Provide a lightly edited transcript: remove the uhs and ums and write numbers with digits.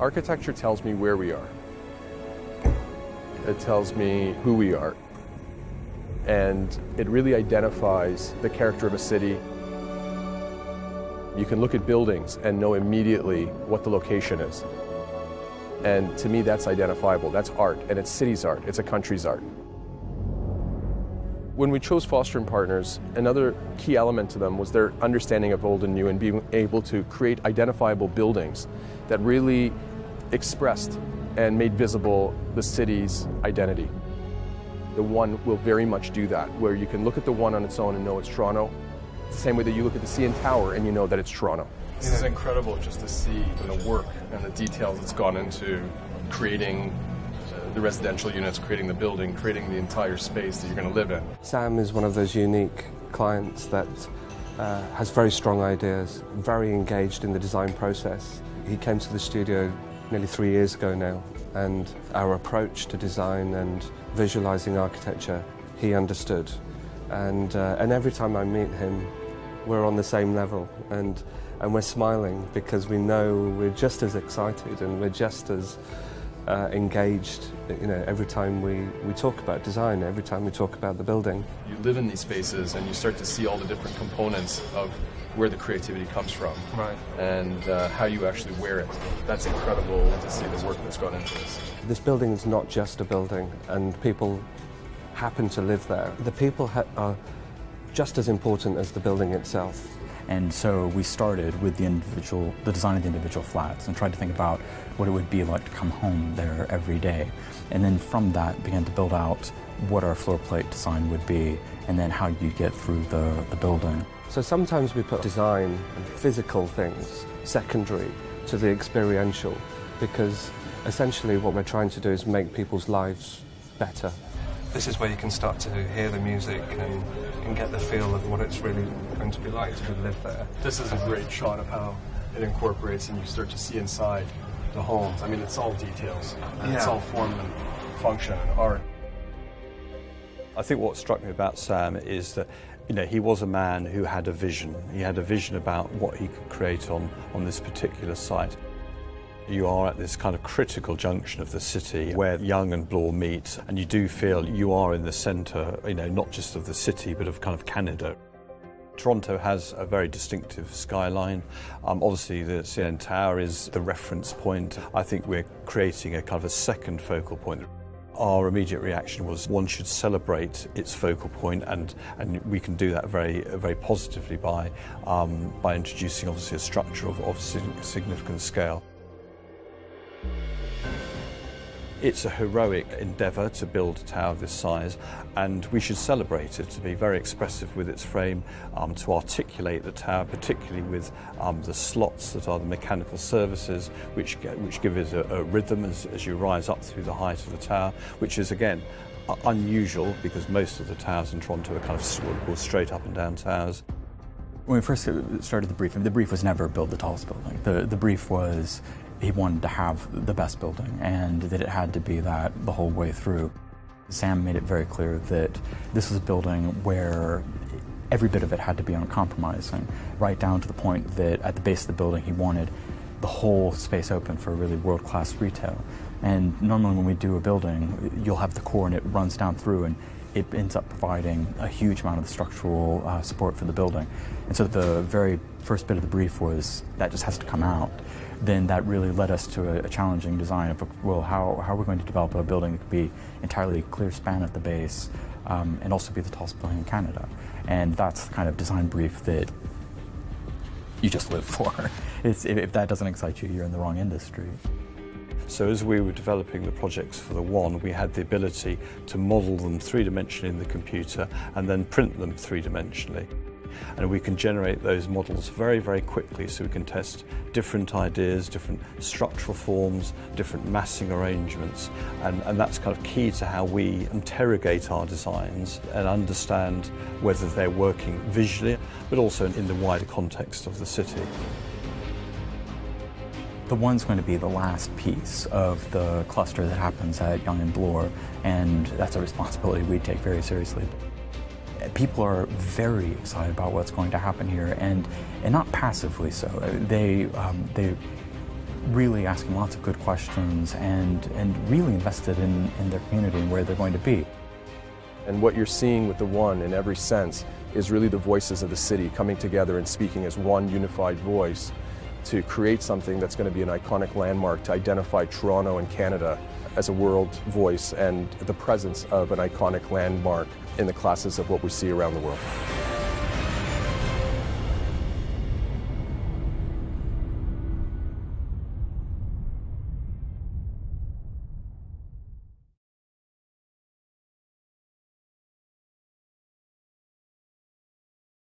Architecture tells me where we are. It tells me who we are. And it really identifies the character of a city. You can look at buildings and know immediately what the location is. And to me, that's identifiable. That's art, and it's city's art. It's a country's art. When we chose Foster & Partners, another key element to them was their understanding of old and new and being able to create identifiable buildings that really expressed and made visible the city's identity. The One will very much do that, where you can look at the One on its own and know it's Toronto. It's the same way that you look at the CN Tower and you know that it's Toronto. This is incredible just to see the work and the details that's gone into creating the residential units, creating the building, creating the entire space that you're going to live in. Sam is one of those unique clients that has very strong ideas, very engaged in the design process. He came to the studio nearly 3 years ago now, and our approach to design and visualizing architecture, he understood. And every time I meet him, we're on the same level, and we're smiling because we know we're just as excited and we're just as engaged, you know, every time we talk about design, every time we talk about the building. You live in these spaces and you start to see all the different components of where the creativity comes from, right, and how you actually wear it. That's incredible to see the work that's gone into this. This building is not just a building, and people happen to live there. The people are just as important as the building itself. And so we started with the design of the individual flats and tried to think about what it would be like to come home there every day. And then from that began to build out what our floor plate design would be and then how you get through the building. So sometimes we put design and physical things secondary to the experiential, because essentially what we're trying to do is make people's lives better. This is where you can start to hear the music and get the feel of what it's really going to be like to live there. This is a great shot of how it incorporates and you start to see inside the homes. I mean, it's all details. And It's all form and function and art. I think what struck me about Sam is that, you know, he was a man who had a vision. He had a vision about what he could create on this particular site. You are at this kind of critical junction of the city where Yonge and Bloor meet, and you do feel you are in the centre, you know, not just of the city, but of kind of Canada. Toronto has a very distinctive skyline. Obviously, the CN Tower is the reference point. I think we're creating a kind of a second focal point. Our immediate reaction was one should celebrate its focal point, and we can do that very, very positively by introducing, obviously, a structure of significant scale. It's a heroic endeavour to build a tower of this size, and we should celebrate it, to be very expressive with its frame, to articulate the tower, particularly with the slots that are the mechanical services, which give it a rhythm as you rise up through the height of the tower, which is, again, unusual because most of the towers in Toronto are kind of what we call straight up and down towers. When we first started the brief was never build the tallest building. The brief was he wanted to have the best building and that it had to be that the whole way through. Sam made it very clear that this was a building where every bit of it had to be uncompromising, right down to the point that at the base of the building he wanted the whole space open for really world-class retail. And normally when we do a building, you'll have the core and it runs down through and it ends up providing a huge amount of the structural support for the building. And so the very first bit of the brief was that just has to come out. Then that really led us to a challenging design of, well, how are we going to develop a building that could be entirely clear span at the base and also be the tallest building in Canada? And that's the kind of design brief that you just live for. If that doesn't excite you, you're in the wrong industry. So as we were developing the projects for the One, we had the ability to model them three-dimensionally in the computer and then print them three-dimensionally. And we can generate those models very, very quickly, so we can test different ideas, different structural forms, different massing arrangements, and that's kind of key to how we interrogate our designs and understand whether they're working visually, but also in the wider context of the city. The One's going to be the last piece of the cluster that happens at Yonge and Bloor, and that's a responsibility we take very seriously. People are very excited about what's going to happen here, and not passively so. They really asking lots of good questions and really invested in their community and where they're going to be. And what you're seeing with the One in every sense is really the voices of the city coming together and speaking as one unified voice to create something that's going to be an iconic landmark to identify Toronto and Canada as a world voice and the presence of an iconic landmark in the classes of what we see around the world.